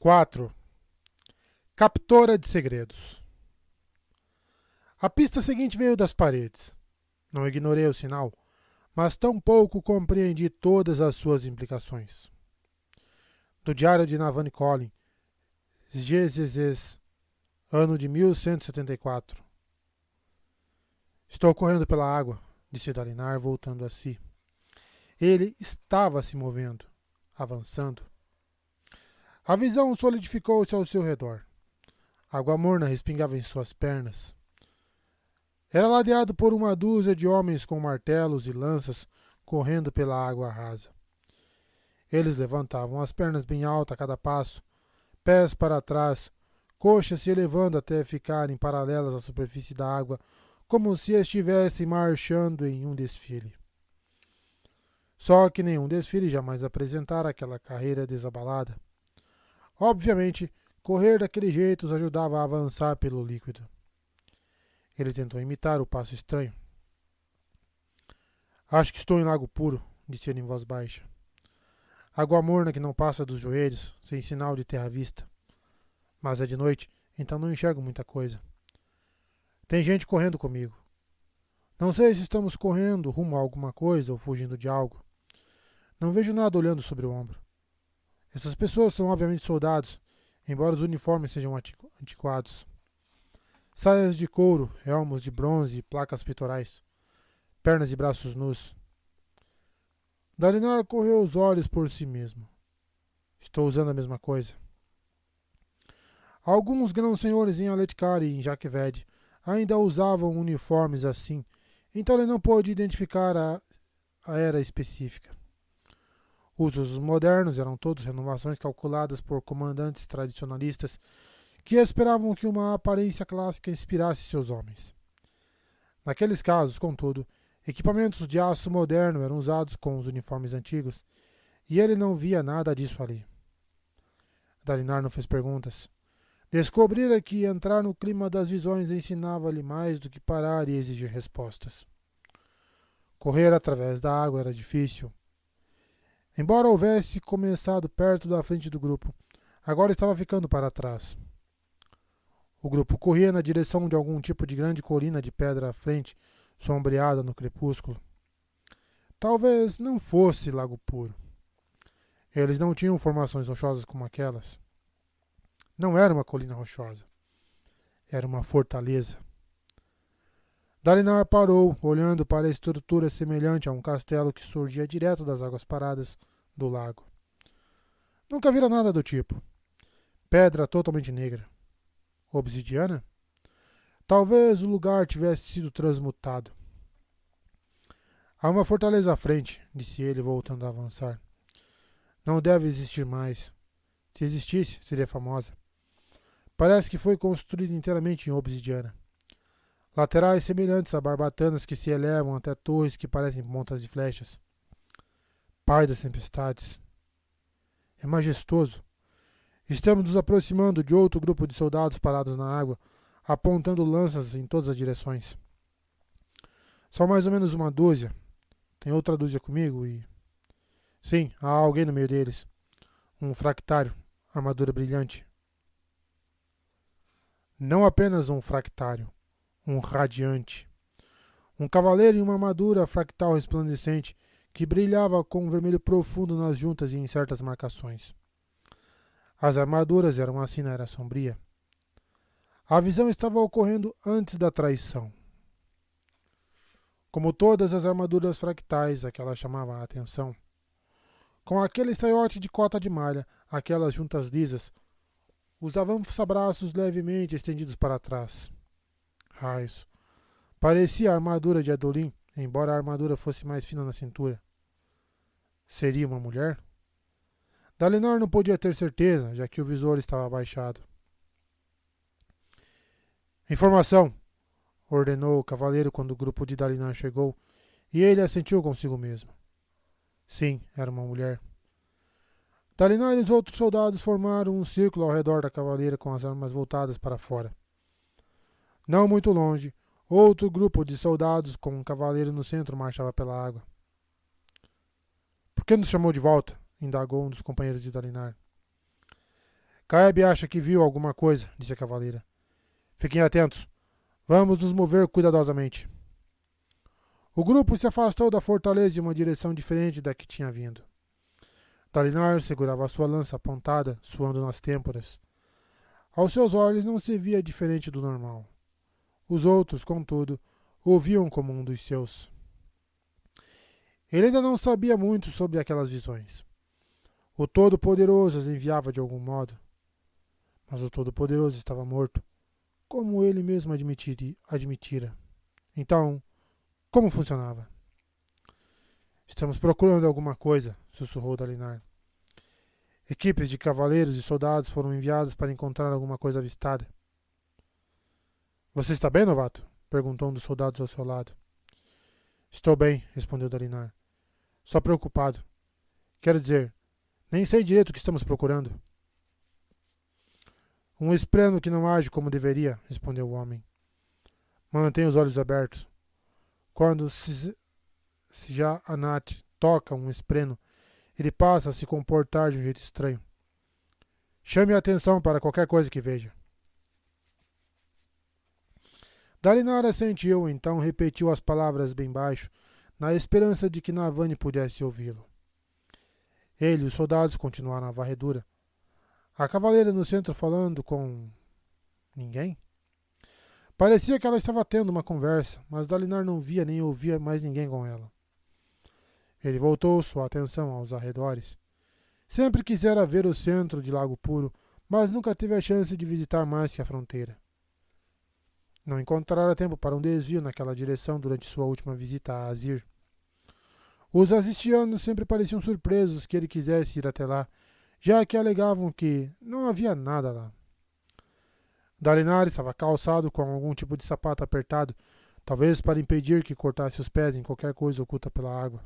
4. Captora de segredos. A pista seguinte veio das paredes. Não ignorei o sinal, mas tampouco compreendi todas as suas implicações. Do diário de Navani Collin, GZZ, ano de 1174. Estou correndo pela água, disse Dalinar, voltando a si. Ele estava se movendo, avançando. A visão solidificou-se ao seu redor. Água morna respingava em suas pernas. Era ladeado por uma dúzia de homens com martelos e lanças correndo pela água rasa. Eles levantavam as pernas bem altas a cada passo, pés para trás, coxas se elevando até ficarem paralelas à superfície da água, como se estivessem marchando em um desfile. Só que nenhum desfile jamais apresentara aquela carreira desabalada. Obviamente, correr daquele jeito os ajudava a avançar pelo líquido. Ele tentou imitar o passo estranho. Acho que estou em Lago Puro, disse ele em voz baixa. Água morna que não passa dos joelhos, sem sinal de terra à vista. Mas é de noite, então não enxergo muita coisa. Tem gente correndo comigo. Não sei se estamos correndo rumo a alguma coisa ou fugindo de algo. Não vejo nada olhando sobre o ombro. Essas pessoas são obviamente soldados, embora os uniformes sejam antiquados. Saias de couro, elmos de bronze e placas peitorais. Pernas e braços nus. Dalinar correu os olhos por si mesmo. Estou usando a mesma coisa. Alguns grãos-senhores em Aletkar e em Jakved ainda usavam uniformes assim, então ele não pôde identificar a era específica. Os usos modernos eram todos renovações calculadas por comandantes tradicionalistas que esperavam que uma aparência clássica inspirasse seus homens. Naqueles casos, contudo, equipamentos de aço moderno eram usados com os uniformes antigos, e ele não via nada disso ali. Dalinar não fez perguntas. Descobrira que entrar no clima das visões ensinava-lhe mais do que parar e exigir respostas. Correr através da água era difícil. Embora houvesse começado perto da frente do grupo, agora estava ficando para trás. O grupo corria na direção de algum tipo de grande colina de pedra à frente, sombreada no crepúsculo. Talvez não fosse Lago Puro. Eles não tinham formações rochosas como aquelas. Não era uma colina rochosa. Era uma fortaleza. Dalinar parou, olhando para a estrutura semelhante a um castelo que surgia direto das águas paradas do lago. Nunca vira nada do tipo. Pedra totalmente negra. Obsidiana? Talvez o lugar tivesse sido transmutado. Há uma fortaleza à frente, disse ele, voltando a avançar. Não deve existir mais. Se existisse, seria famosa. Parece que foi construída inteiramente em obsidiana. Laterais semelhantes a barbatanas que se elevam até torres que parecem pontas de flechas. Pai das tempestades. É majestoso. Estamos nos aproximando de outro grupo de soldados parados na água, apontando lanças em todas as direções. São mais ou menos uma dúzia. Tem outra dúzia comigo e... Sim, há alguém no meio deles. Um fractário, armadura brilhante. Não apenas um fractário, um radiante. Um cavaleiro em uma armadura fractal resplandecente que brilhava com um vermelho profundo nas juntas e em certas marcações. As armaduras eram assim na Era Sombria. A visão estava ocorrendo antes da traição. Como todas as armaduras fractais, aquela chamava a atenção. Com aquele estaiote de cota de malha, aquelas juntas lisas, os avançabraços levemente estendidos para trás. Raios. Parecia a armadura de Adolin, embora a armadura fosse mais fina na cintura. Seria uma mulher? Dalinar não podia ter certeza, já que o visor estava abaixado. Informação! Ordenou o cavaleiro quando o grupo de Dalinar chegou, e ele assentiu consigo mesmo. Sim, era uma mulher. Dalinar e os outros soldados formaram um círculo ao redor da cavaleira com as armas voltadas para fora. Não muito longe, outro grupo de soldados com um cavaleiro no centro marchava pela água. Por que nos chamou de volta? Indagou um dos companheiros de Dalinar. Caeb acha que viu alguma coisa, disse a cavaleira. Fiquem atentos. Vamos nos mover cuidadosamente. O grupo se afastou da fortaleza em uma direção diferente da que tinha vindo. Dalinar segurava a sua lança apontada, suando nas têmporas. Aos seus olhos não se via diferente do normal. Os outros, contudo, o viam como um dos seus. Ele ainda não sabia muito sobre aquelas visões. O Todo-Poderoso as enviava de algum modo. Mas o Todo-Poderoso estava morto, como ele mesmo admitira. Então, como funcionava? Estamos procurando alguma coisa, sussurrou Dalinar. Equipes de cavaleiros e soldados foram enviados para encontrar alguma coisa avistada. Você está bem, novato? Perguntou um dos soldados ao seu lado. Estou bem, respondeu Dalinar. Só preocupado. Quero dizer, nem sei direito o que estamos procurando. Um espreno que não age como deveria, respondeu o homem. Mantenha os olhos abertos. Quando já Anat toca um espreno, ele passa a se comportar de um jeito estranho. Chame a atenção para qualquer coisa que veja. Dalinar assentiu, então repetiu as palavras bem baixo, na esperança de que Navani pudesse ouvi-lo. Ele e os soldados continuaram a varredura. A cavaleira no centro falando com ninguém? Parecia que ela estava tendo uma conversa, mas Dalinar não via nem ouvia mais ninguém com ela. Ele voltou sua atenção aos arredores. Sempre quisera ver o centro de Lago Puro, mas nunca teve a chance de visitar mais que a fronteira. Não encontrara tempo para um desvio naquela direção durante sua última visita a Azir. Os assistianos sempre pareciam surpresos que ele quisesse ir até lá, já que alegavam que não havia nada lá. Dalinar estava calçado com algum tipo de sapato apertado, talvez para impedir que cortasse os pés em qualquer coisa oculta pela água.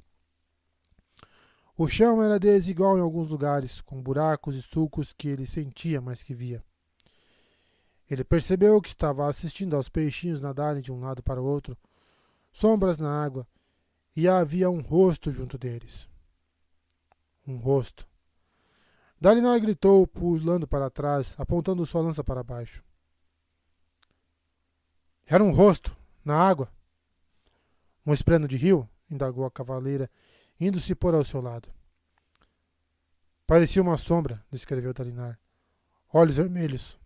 O chão era desigual em alguns lugares, com buracos e sulcos que ele sentia mais que via. Ele percebeu que estava assistindo aos peixinhos nadarem de um lado para o outro, sombras na água, e havia um rosto junto deles. Um rosto. Dalinar gritou, pulando para trás, apontando sua lança para baixo. Era um rosto, na água. Um espreno de rio? Indagou a cavaleira, indo se pôr ao seu lado. Parecia uma sombra, descreveu Dalinar. Olhos vermelhos.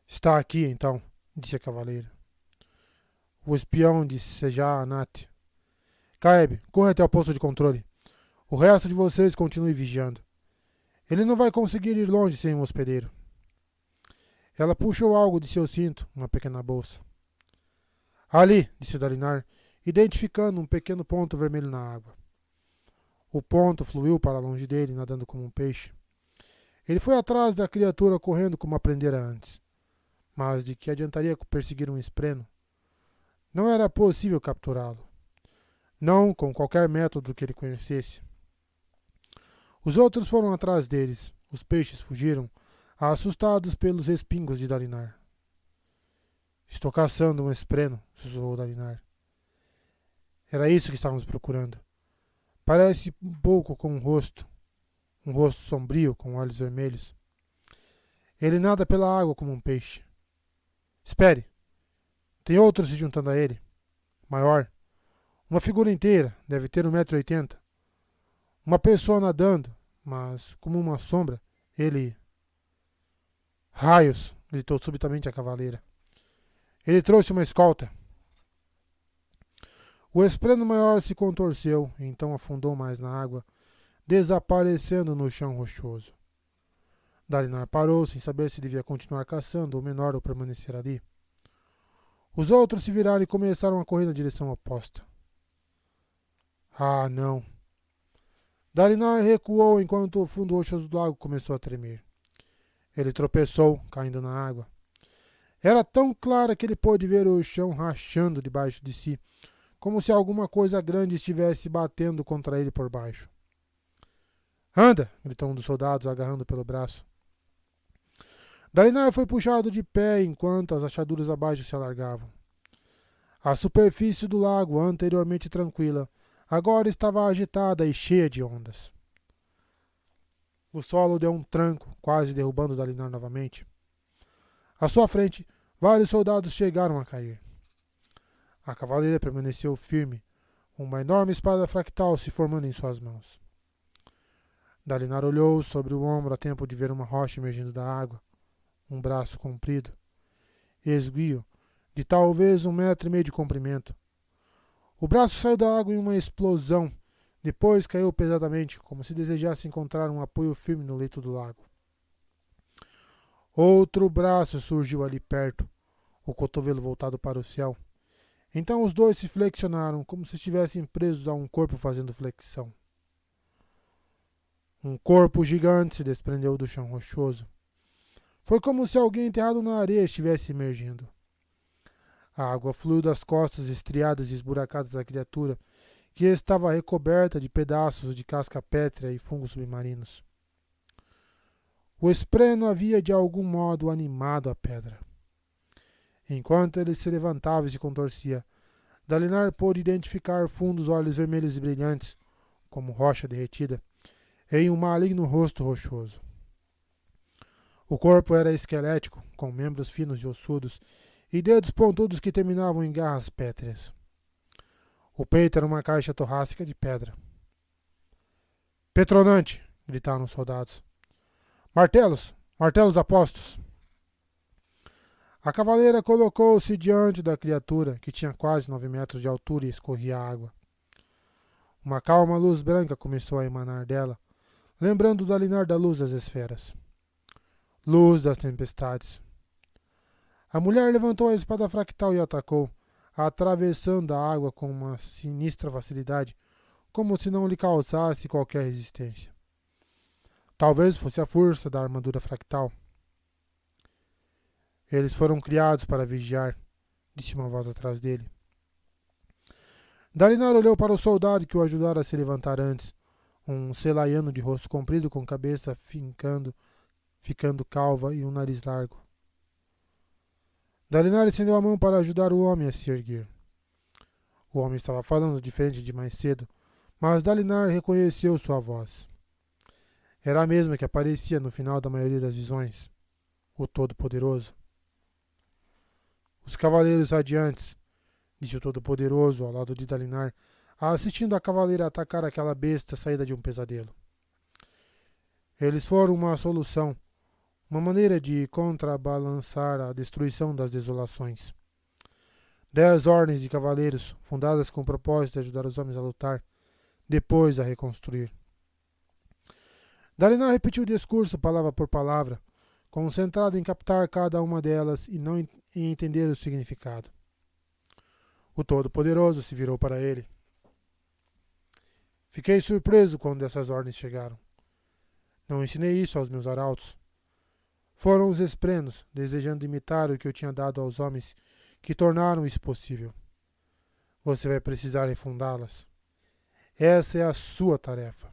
Está aqui, então, disse a cavaleira. O espião de Sejah Anat. Caeb, corra até o posto de controle. O resto de vocês continue vigiando. Ele não vai conseguir ir longe sem um hospedeiro. Ela puxou algo de seu cinto, uma pequena bolsa. Ali, disse Dalinar, identificando um pequeno ponto vermelho na água. O ponto fluiu para longe dele, nadando como um peixe. Ele foi atrás da criatura correndo como aprendera antes. Mas de que adiantaria perseguir um espreno? Não era possível capturá-lo. Não com qualquer método que ele conhecesse. Os outros foram atrás deles. Os peixes fugiram, assustados pelos respingos de Dalinar. Estou caçando um espreno, sussurrou Dalinar. Era isso que estávamos procurando. Parece um pouco com um rosto sombrio, com olhos vermelhos. Ele nada pela água como um peixe. Espere! Tem outro se juntando a ele. Maior. Uma figura inteira, deve ter 1,80 m. Uma pessoa nadando, mas como uma sombra, ele... Raios! Gritou subitamente a cavaleira. Ele trouxe uma escolta. O espreno maior se contorceu, e então afundou mais na água, desaparecendo no chão rochoso. Dalinar parou, sem saber se devia continuar caçando ou menor ou permanecer ali. Os outros se viraram e começaram a correr na direção oposta. Ah, não! Dalinar recuou enquanto o fundo rochoso do lago começou a tremer. Ele tropeçou, caindo na água. Era tão clara que ele pôde ver o chão rachando debaixo de si, como se alguma coisa grande estivesse batendo contra ele por baixo. Anda! Gritou um dos soldados, agarrando pelo braço. Dalinar foi puxado de pé enquanto as rachaduras abaixo se alargavam. A superfície do lago, anteriormente tranquila, agora estava agitada e cheia de ondas. O solo deu um tranco, quase derrubando Dalinar novamente. À sua frente, vários soldados chegaram a cair. A cavaleira permaneceu firme, uma enorme espada fractal se formando em suas mãos. Dalinar olhou sobre o ombro a tempo de ver uma rocha emergindo da água, um braço comprido, esguio, de talvez 1,5 metros de comprimento. O braço saiu da água em uma explosão, depois caiu pesadamente, como se desejasse encontrar um apoio firme no leito do lago. Outro braço surgiu ali perto, o cotovelo voltado para o céu. Então os dois se flexionaram, como se estivessem presos a um corpo fazendo flexão. Um corpo gigante se desprendeu do chão rochoso. Foi como se alguém enterrado na areia estivesse emergindo. A água fluiu das costas estriadas e esburacadas da criatura, que estava recoberta de pedaços de casca pétrea e fungos submarinos. O espreno havia de algum modo animado a pedra. Enquanto ele se levantava e se contorcia, Dalinar pôde identificar fundos olhos vermelhos e brilhantes, como rocha derretida, em um maligno rosto rochoso. O corpo era esquelético, com membros finos e ossudos, e dedos pontudos que terminavam em garras pétreas. O peito era uma caixa torácica de pedra. "Petronante!" gritaram os soldados. "Martelos! Martelos apostos!" A cavaleira colocou-se diante da criatura, que tinha quase 9 metros de altura e escorria água. Uma calma luz branca começou a emanar dela, lembrando Dalinar da luz das esferas. Luz das tempestades. A mulher levantou a espada fractal e atacou, atravessando a água com uma sinistra facilidade, como se não lhe causasse qualquer resistência. Talvez fosse a força da armadura fractal. "Eles foram criados para vigiar", disse uma voz atrás dele. Dalinar olhou para o soldado que o ajudara a se levantar antes, um selaiano de rosto comprido com cabeça ficando calva e um nariz largo. Dalinar estendeu a mão para ajudar o homem a se erguer. O homem estava falando diferente de mais cedo, mas Dalinar reconheceu sua voz. Era a mesma que aparecia no final da maioria das visões, o Todo-Poderoso. "Os cavaleiros radiantes", disse o Todo-Poderoso ao lado de Dalinar, assistindo a cavaleira atacar aquela besta saída de um pesadelo. "Eles foram uma solução, uma maneira de contrabalançar a destruição das desolações. 10 ordens de cavaleiros, fundadas com o propósito de ajudar os homens a lutar, depois a reconstruir." Dalinar repetiu o discurso palavra por palavra, concentrado em captar cada uma delas e não em entender o significado. O Todo-Poderoso se virou para ele. "Fiquei surpreso quando essas ordens chegaram. Não ensinei isso aos meus arautos. Foram os esprenos, desejando imitar o que eu tinha dado aos homens, que tornaram isso possível. Você vai precisar refundá-las. Essa é a sua tarefa.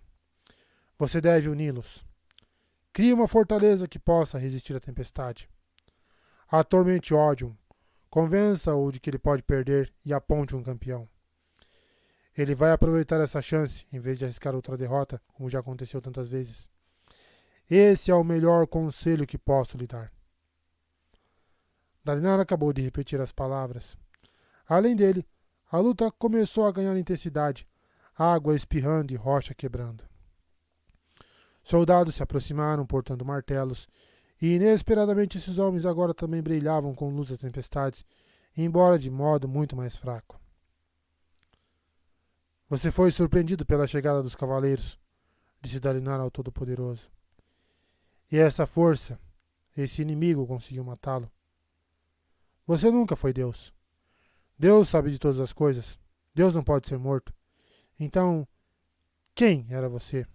Você deve uni-los. Crie uma fortaleza que possa resistir à tempestade. Atormente Odium. Convença-o de que ele pode perder e aponte um campeão. Ele vai aproveitar essa chance, em vez de arriscar outra derrota, como já aconteceu tantas vezes. Esse é o melhor conselho que posso lhe dar." Dalinar acabou de repetir as palavras. Além dele, a luta começou a ganhar intensidade, água espirrando e rocha quebrando. Soldados se aproximaram portando martelos, e inesperadamente esses homens agora também brilhavam com luz das tempestades, embora de modo muito mais fraco. "Você foi surpreendido pela chegada dos cavaleiros", disse Dalinar ao Todo-Poderoso. "E essa força, esse inimigo conseguiu matá-lo. Você nunca foi Deus. Deus sabe de todas as coisas. Deus não pode ser morto. Então, quem era você?"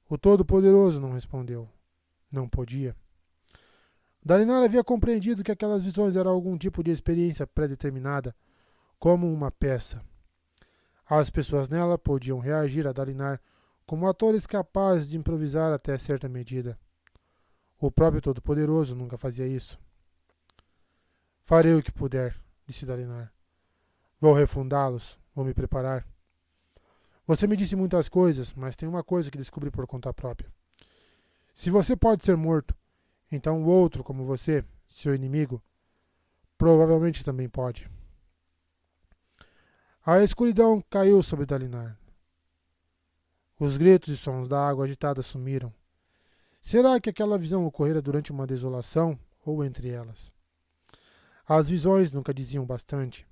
O Todo-Poderoso não respondeu. Não podia. Dalinar havia compreendido que aquelas visões eram algum tipo de experiência pré-determinada, como uma peça. As pessoas nela podiam reagir a Dalinar como atores capazes de improvisar até certa medida. O próprio Todo-Poderoso nunca fazia isso. "Farei o que puder", disse Dalinar. "Vou refundá-los, vou me preparar. Você me disse muitas coisas, mas tem uma coisa que descobri por conta própria. Se você pode ser morto, então o outro, como você, seu inimigo, provavelmente também pode. A escuridão caiu sobre Dalinar. Os gritos e sons da água agitada sumiram. Será que aquela visão ocorrera durante uma desolação ou entre elas? As visões nunca diziam bastante.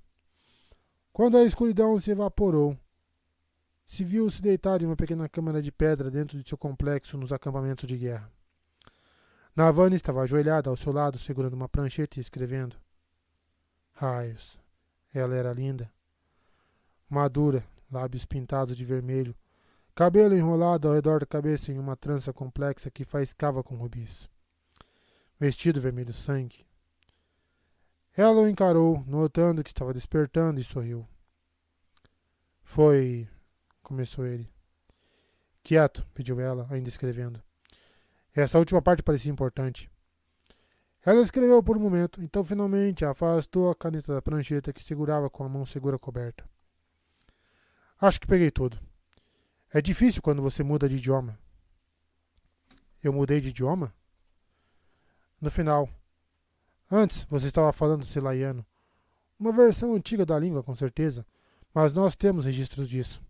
Quando a escuridão se evaporou, se viu-se deitado em uma pequena câmara de pedra dentro de seu complexo nos acampamentos de guerra. Navani estava ajoelhada ao seu lado, segurando uma prancheta e escrevendo. Raios. Ela era linda. Madura, lábios pintados de vermelho, cabelo enrolado ao redor da cabeça em uma trança complexa que faiscava com rubis. Vestido vermelho sangue. Ela o encarou, notando que estava despertando, e sorriu. Foi... começou ele. Quieto, pediu ela, ainda escrevendo. Essa última parte parecia importante. Ela escreveu por um momento, então finalmente afastou a caneta da prancheta que segurava com a mão segura coberta. Acho que peguei tudo. É difícil quando você muda de idioma. Eu mudei de idioma? No final. Antes você estava falando selaiano. Uma versão antiga da língua, com certeza, mas nós temos registros disso.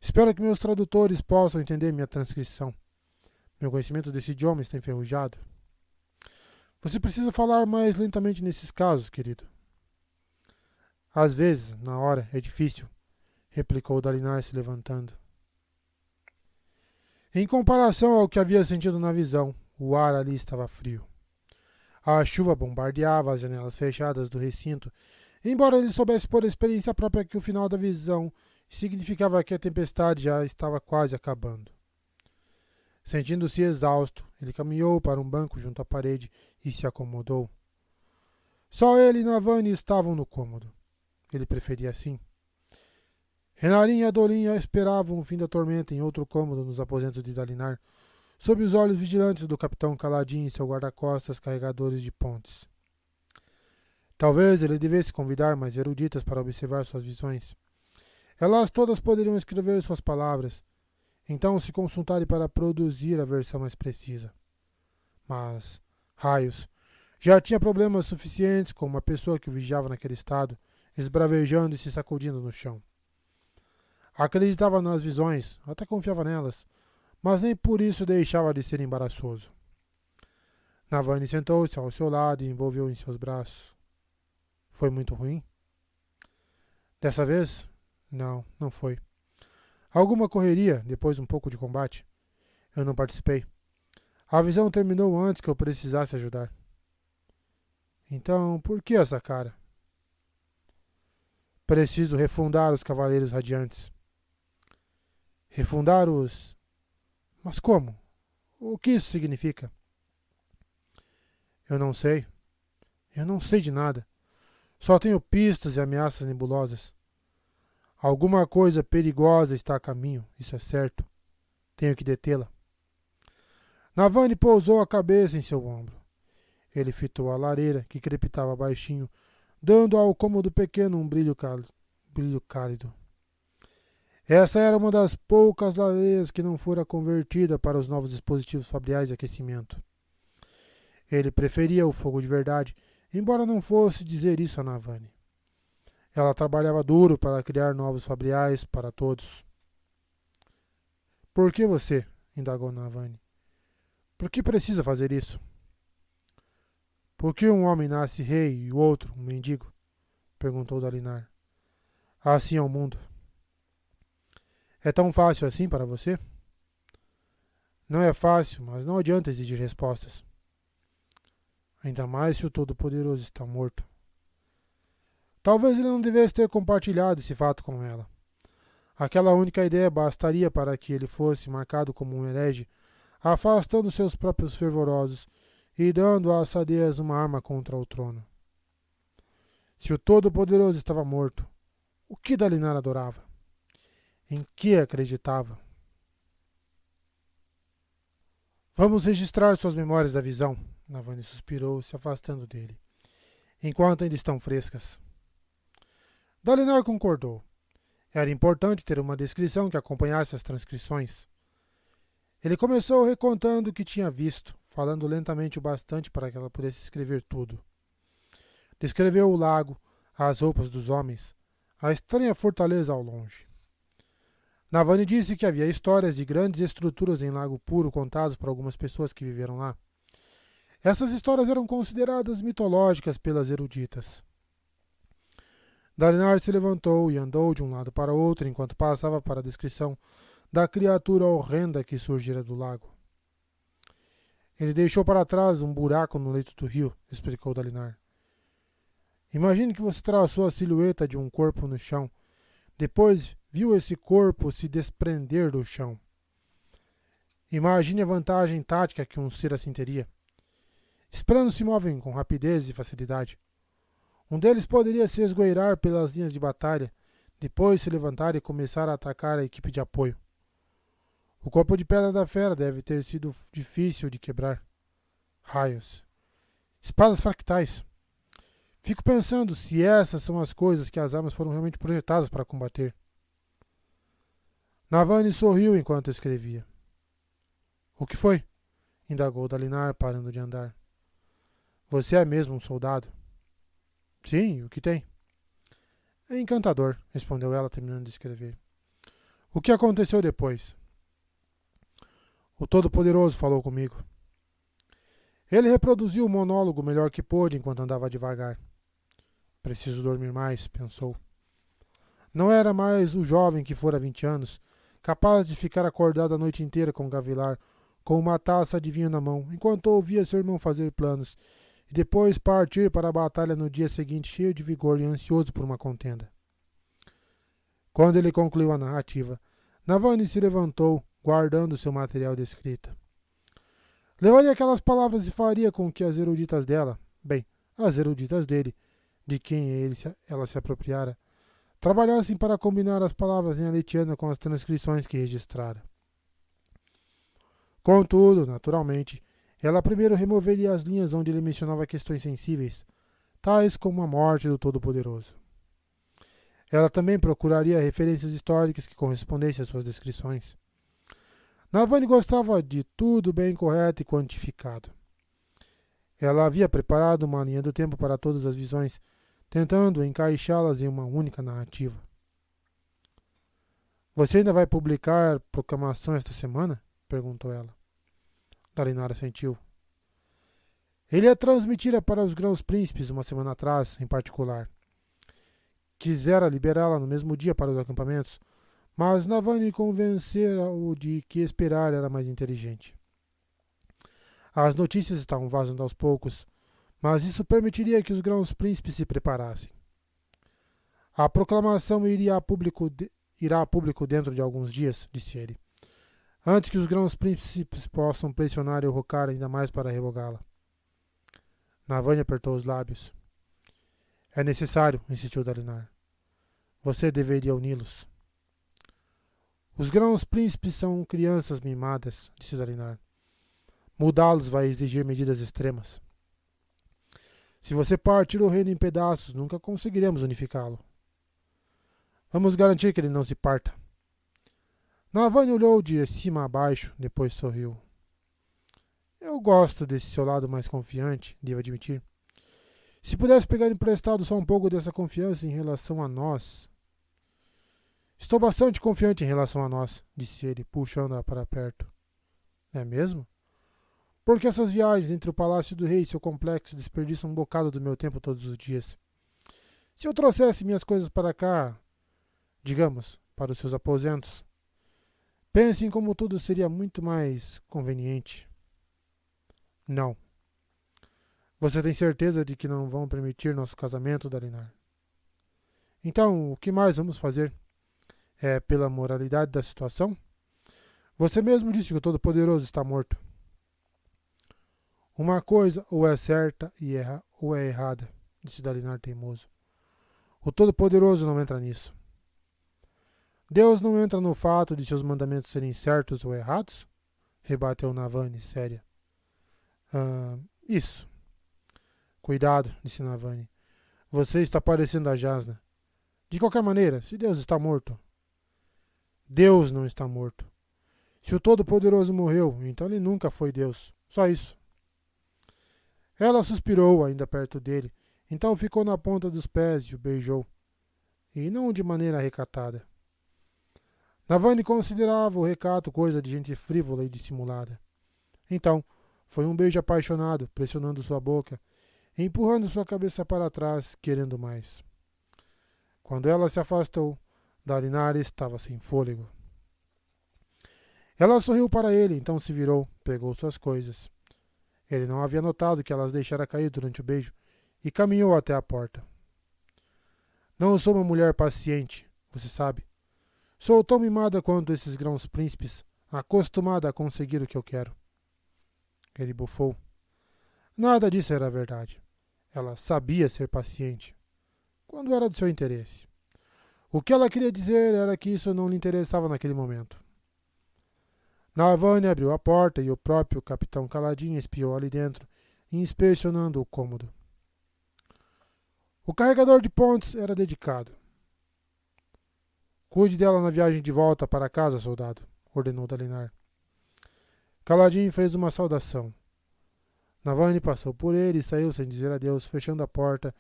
Espero que meus tradutores possam entender minha transcrição. Meu conhecimento desse idioma está enferrujado. Você precisa falar mais lentamente nesses casos, querido. Às vezes, na hora, é difícil, replicou Dalinar se levantando. Em comparação ao que havia sentido na visão, o ar ali estava frio. A chuva bombardeava as janelas fechadas do recinto, embora ele soubesse por experiência própria que o final da visão significava que a tempestade já estava quase acabando. Sentindo-se exausto, ele caminhou para um banco junto à parede e se acomodou. Só ele e Navani estavam no cômodo. Ele preferia assim. Renarin e Adolin esperavam o fim da tormenta em outro cômodo nos aposentos de Dalinar, sob os olhos vigilantes do capitão Kaladin e seu guarda-costas carregadores de pontes. Talvez ele devesse convidar mais eruditas para observar suas visões. Elas todas poderiam escrever suas palavras, então se consultarem para produzir a versão mais precisa. Mas, raios, já tinha problemas suficientes com uma pessoa que o vigiava naquele estado, esbravejando e se sacudindo no chão. Acreditava nas visões, até confiava nelas, mas nem por isso deixava de ser embaraçoso. Navani sentou-se ao seu lado e envolveu em seus braços. Foi muito ruim? Dessa vez? Não, não foi. Alguma correria, depois um pouco de combate. Eu não participei. A visão terminou antes que eu precisasse ajudar. Então, por que essa cara? Preciso refundar os Cavaleiros Radiantes. Refundar os... Mas como? O que isso significa? Eu não sei. Eu não sei de nada. Só tenho pistas e ameaças nebulosas. Alguma coisa perigosa está a caminho, isso é certo. Tenho que detê-la. Navani pousou a cabeça em seu ombro. Ele fitou a lareira, que crepitava baixinho, dando ao cômodo pequeno um brilho cálido. Essa era uma das poucas lareiras que não fora convertida para os novos dispositivos fabriais de aquecimento. Ele preferia o fogo de verdade, embora não fosse dizer isso a Navani. Ela trabalhava duro para criar novos fabriais para todos. Por que você? Indagou Navani. Por que precisa fazer isso? Por que um homem nasce rei e o outro um mendigo? Perguntou Dalinar. Assim é o mundo. É tão fácil assim para você? Não é fácil, mas não adianta exigir respostas. Ainda mais se o Todo-Poderoso está morto. Talvez ele não devesse ter compartilhado esse fato com ela. Aquela única ideia bastaria para que ele fosse marcado como um herege, afastando seus próprios fervorosos e dando a Sadeas uma arma contra o trono. Se o Todo-Poderoso estava morto, o que Dalinar adorava? Em que acreditava? Vamos registrar suas memórias da visão, Navani suspirou, se afastando dele, enquanto ainda estão frescas. Dalinar concordou. Era importante ter uma descrição que acompanhasse as transcrições. Ele começou recontando o que tinha visto, falando lentamente o bastante para que ela pudesse escrever tudo. Descreveu o lago, as roupas dos homens, a estranha fortaleza ao longe. Navani disse que havia histórias de grandes estruturas em Lago Puro contadas por algumas pessoas que viveram lá. Essas histórias eram consideradas mitológicas pelas eruditas. Dalinar se levantou e andou de um lado para outro enquanto passava para a descrição da criatura horrenda que surgira do lago. Ele deixou para trás um buraco no leito do rio, explicou Dalinar. Imagine que você traçou a silhueta de um corpo no chão. Depois viu esse corpo se desprender do chão. Imagine a vantagem tática que um ser assim teria. Os planos se movem com rapidez e facilidade. Um deles poderia se esgueirar pelas linhas de batalha, depois se levantar e começar a atacar a equipe de apoio. O corpo de pedra da fera deve ter sido difícil de quebrar. Raios. Espadas fractais. Fico pensando se essas são as coisas que as armas foram realmente projetadas para combater. Navani sorriu enquanto escrevia. O que foi? Indagou Dalinar, parando de andar. Você é mesmo um soldado? Sim, o que tem? É encantador, respondeu ela, terminando de escrever. O que aconteceu depois? O Todo-Poderoso falou comigo. Ele reproduziu o monólogo melhor que pôde enquanto andava devagar. Preciso dormir mais, pensou. Não era mais o jovem que fora há 20 anos, capaz de ficar acordado a noite inteira com Gavilar, com uma taça de vinho na mão, enquanto ouvia seu irmão fazer planos, e depois partir para a batalha no dia seguinte cheio de vigor e ansioso por uma contenda. Quando ele concluiu a narrativa, Navani se levantou, guardando seu material de escrita. Levaria aquelas palavras e faria com que as eruditas dela, as eruditas dele, de quem ela se apropriara, trabalhassem para combinar as palavras em aletiano com as transcrições que registrara. Contudo, naturalmente, ela primeiro removeria as linhas onde ele mencionava questões sensíveis, tais como a morte do Todo-Poderoso. Ela também procuraria referências históricas que correspondessem às suas descrições. Navani gostava de tudo bem correto e quantificado. Ela havia preparado uma linha do tempo para todas as visões, tentando encaixá-las em uma única narrativa. Você ainda vai publicar proclamação esta semana? Perguntou ela. Dalinar assentiu. Ele a transmitira para os grãos príncipes uma semana atrás, em particular. Quisera liberá-la no mesmo dia para os acampamentos, mas Navani convencera-o de que esperar era mais inteligente. As notícias estavam vazando aos poucos, mas isso permitiria que os grãos príncipes se preparassem. A proclamação irá a público dentro de alguns dias, disse ele, antes que os grãos príncipes possam pressionar e rocar ainda mais para revogá-la. Navani apertou os lábios. É necessário, insistiu Dalinar. Você deveria uni-los. Os grãos príncipes são crianças mimadas, disse Dalinar. Mudá-los vai exigir medidas extremas. Se você partir o reino em pedaços, nunca conseguiremos unificá-lo. Vamos garantir que ele não se parta. Navani olhou de cima a baixo, depois sorriu. Eu gosto desse seu lado mais confiante, devo admitir. Se pudesse pegar emprestado só um pouco dessa confiança em relação a nós. Estou bastante confiante em relação a nós, disse ele, puxando-a para perto. É mesmo? Porque essas viagens entre o Palácio do Rei e seu complexo desperdiçam um bocado do meu tempo todos os dias. Se eu trouxesse minhas coisas para cá, digamos, para os seus aposentos, pense em como tudo seria muito mais conveniente. Não. Você tem certeza de que não vão permitir nosso casamento, Dalinar? Então, o que mais vamos fazer? É pela moralidade da situação? Você mesmo disse que o Todo-Poderoso está morto. Uma coisa ou é certa ou é errada, disse Dalinar teimoso. O Todo-Poderoso não entra nisso. Deus não entra no fato de seus mandamentos serem certos ou errados? Rebateu Navani, séria. Isso. Cuidado, disse Navani. Você está parecendo a Jasna. De qualquer maneira, se Deus está morto. Deus não está morto. Se o Todo-Poderoso morreu, então ele nunca foi Deus. Só isso. Ela suspirou, ainda perto dele, então ficou na ponta dos pés e o beijou, e não de maneira recatada. Navani considerava o recato coisa de gente frívola e dissimulada. Então, foi um beijo apaixonado, pressionando sua boca, empurrando sua cabeça para trás, querendo mais. Quando ela se afastou, Dalinar estava sem fôlego. Ela sorriu para ele, então se virou, pegou suas coisas. Ele não havia notado que elas deixara cair durante o beijo e caminhou até a porta. Não sou uma mulher paciente, você sabe. Sou tão mimada quanto esses grãos príncipes, acostumada a conseguir o que eu quero. Ele bufou. Nada disso era verdade. Ela sabia ser paciente, quando era do seu interesse. O que ela queria dizer era que isso não lhe interessava naquele momento. Navani abriu a porta e o próprio capitão Caladinho espiou ali dentro, inspecionando o cômodo. O carregador de pontes era dedicado. Cuide dela na viagem de volta para casa, soldado, ordenou Dalinar. Caladinho fez uma saudação. Navani passou por ele e saiu sem dizer adeus, fechando a porta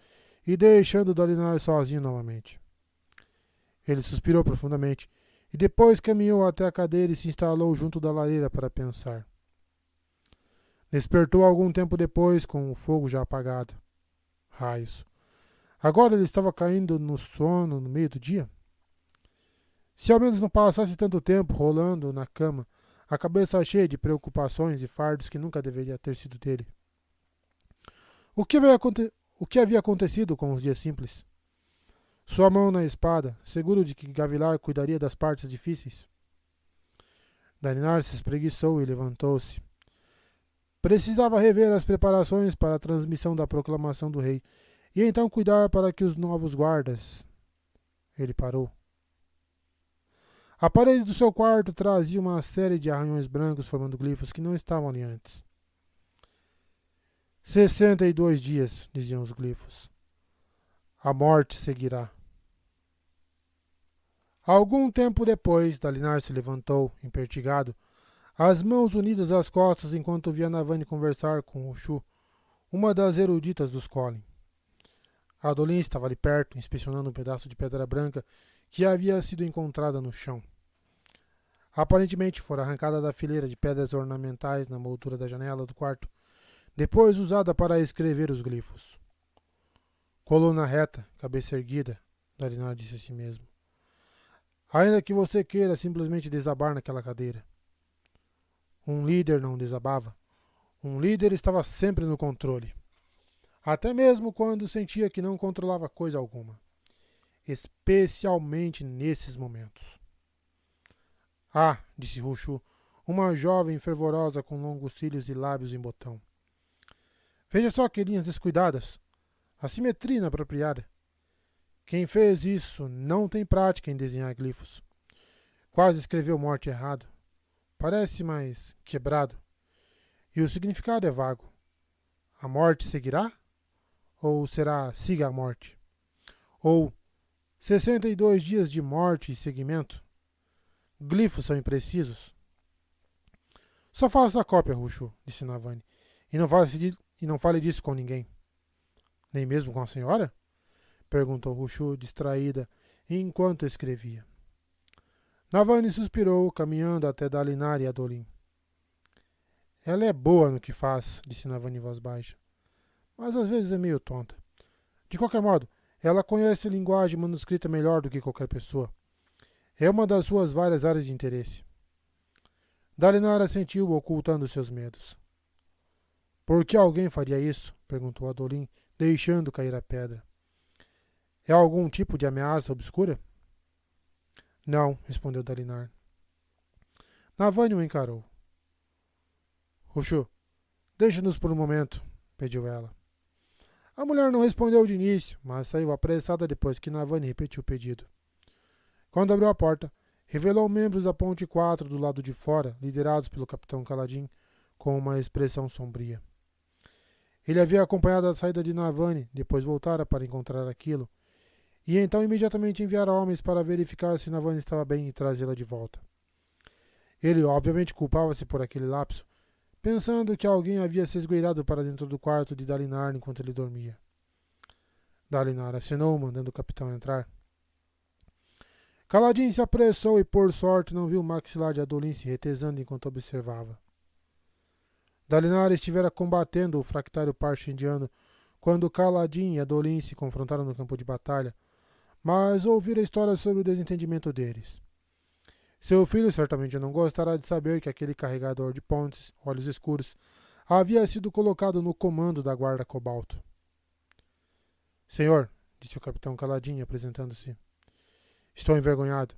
e deixando Dalinar sozinho novamente. Ele suspirou profundamente e depois caminhou até a cadeira e se instalou junto da lareira para pensar. Despertou algum tempo depois, com o fogo já apagado. Raios. Agora ele estava caindo no sono no meio do dia? Se ao menos não passasse tanto tempo rolando na cama, a cabeça cheia de preocupações e fardos que nunca deveria ter sido dele. O que havia acontecido com os dias simples? Sua mão na espada, seguro de que Gavilar cuidaria das partes difíceis. Dalinar se espreguiçou e levantou-se. Precisava rever as preparações para a transmissão da proclamação do rei, e então cuidar para que os novos guardas... Ele parou. A parede do seu quarto trazia uma série de arranhões brancos formando glifos que não estavam ali antes. 62 dias, diziam os glifos. A morte seguirá. Algum tempo depois, Dalinar se levantou, empertigado, as mãos unidas às costas enquanto via Navani conversar com Ushu, uma das eruditas dos Colin. Adolin estava ali perto, inspecionando um pedaço de pedra branca que havia sido encontrada no chão. Aparentemente fora arrancada da fileira de pedras ornamentais na moldura da janela do quarto, depois usada para escrever os glifos. Coluna reta, cabeça erguida, Dalinar disse a si mesmo. Ainda que você queira simplesmente desabar naquela cadeira. Um líder não desabava. Um líder estava sempre no controle. Até mesmo quando sentia que não controlava coisa alguma. Especialmente nesses momentos. Ah, disse Rushu, uma jovem fervorosa com longos cílios e lábios em botão. Veja só que linhas descuidadas. A simetria inapropriada. Quem fez isso não tem prática em desenhar glifos. Quase escreveu morte errado. Parece mais quebrado. E o significado é vago. A morte seguirá? Ou será siga a morte? Ou 62 dias de morte e seguimento? Glifos são imprecisos. Só faça a cópia, Rushu, disse Navani. E não fale disso com ninguém. Nem mesmo com a senhora? Perguntou Rushu, distraída, enquanto escrevia. Navani suspirou, caminhando até Dalinar e Adolin. Ela é boa no que faz, disse Navani em voz baixa. Mas às vezes é meio tonta. De qualquer modo, ela conhece linguagem manuscrita melhor do que qualquer pessoa. É uma das suas várias áreas de interesse. Dalinar assentiu, ocultando seus medos. Por que alguém faria isso? Perguntou Adolin, deixando cair a pedra. É algum tipo de ameaça obscura? Não, respondeu Dalinar. Navani o encarou. Rushu, deixa-nos por um momento, pediu ela. A mulher não respondeu de início, mas saiu apressada depois que Navani repetiu o pedido. Quando abriu a porta, revelou membros da Ponte 4 do lado de fora, liderados pelo capitão Caladin, com uma expressão sombria. Ele havia acompanhado a saída de Navani, depois voltara para encontrar aquilo, e então imediatamente enviara homens para verificar se Navani estava bem e trazê-la de volta. Ele obviamente culpava-se por aquele lapso, pensando que alguém havia se esgueirado para dentro do quarto de Dalinar enquanto ele dormia. Dalinar acenou, mandando o capitão entrar. Kaladin se apressou e, por sorte, não viu o maxilar de Adolin se retesando enquanto observava. Dalinar estivera combatendo o fractário parche indiano quando Kaladin e Adolin se confrontaram no campo de batalha, mas ouvira a história sobre o desentendimento deles. Seu filho certamente não gostará de saber que aquele carregador de pontes, olhos escuros, havia sido colocado no comando da guarda cobalto. Senhor, disse o capitão Kaladin, apresentando-se. Estou envergonhado.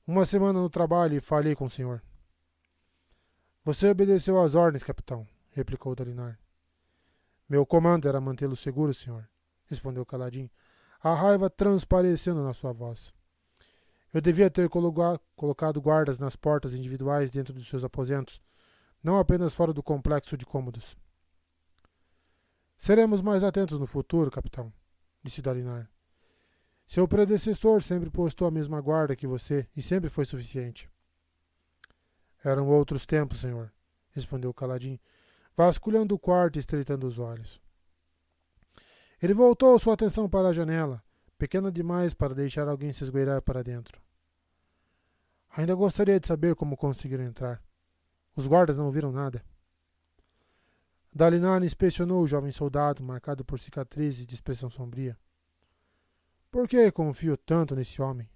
Uma semana no trabalho e falhei com o senhor. Você obedeceu às ordens, capitão, replicou Dalinar. Meu comando era mantê-lo seguro, senhor, respondeu Kaladin, a raiva transparecendo na sua voz. Eu devia ter colocado guardas nas portas individuais dentro dos seus aposentos, não apenas fora do complexo de cômodos. Seremos mais atentos no futuro, capitão, disse Dalinar. Seu predecessor sempre postou a mesma guarda que você e sempre foi suficiente. Eram outros tempos, senhor, respondeu Kaladin, vasculhando o quarto e estreitando os olhos. Ele voltou sua atenção para a janela, pequena demais para deixar alguém se esgueirar para dentro. Ainda gostaria de saber como conseguiram entrar. Os guardas não viram nada. Dalinar inspecionou o jovem soldado, marcado por cicatrizes de expressão sombria. Por que confio tanto nesse homem?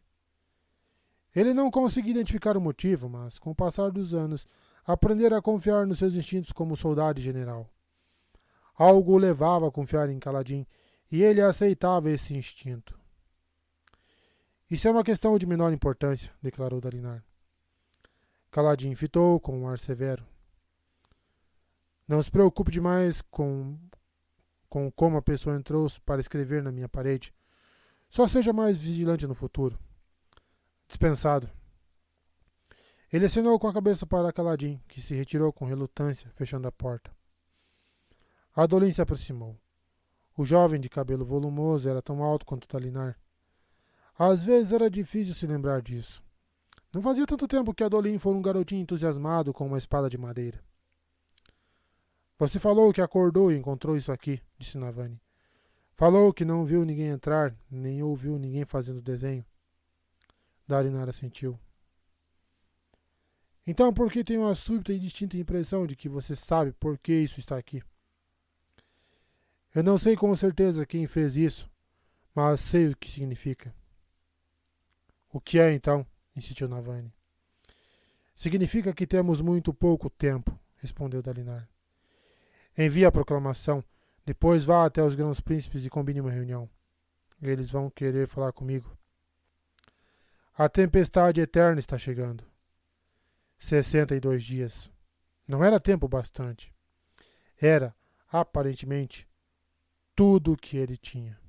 Ele não conseguia identificar o motivo, mas, com o passar dos anos, aprendera a confiar nos seus instintos como soldado e general. Algo o levava a confiar em Kaladin, e ele aceitava esse instinto. Isso é uma questão de menor importância, declarou Dalinar. Kaladin fitou com um ar severo. Não se preocupe demais com como a pessoa entrou para escrever na minha parede. Só seja mais vigilante no futuro. Dispensado. Ele acenou com a cabeça para Kaladin, que se retirou com relutância, fechando a porta. Adolin se aproximou. O jovem de cabelo volumoso era tão alto quanto Dalinar. Às vezes era difícil se lembrar disso. Não fazia tanto tempo que Adolin fora um garotinho entusiasmado com uma espada de madeira. Você falou que acordou e encontrou isso aqui, disse Navani. Falou que não viu ninguém entrar, nem ouviu ninguém fazendo desenho. Dalinar assentiu. Então por que tenho a súbita e distinta impressão de que você sabe por que isso está aqui? Eu não sei com certeza quem fez isso, mas sei o que significa. O que é, então? Insistiu Navani. Significa que temos muito pouco tempo, respondeu Dalinar. Envie a proclamação, depois vá até os grãos príncipes e combine uma reunião. Eles vão querer falar comigo. A tempestade eterna está chegando. 62 dias. Não era tempo bastante. Era, aparentemente, tudo o que ele tinha.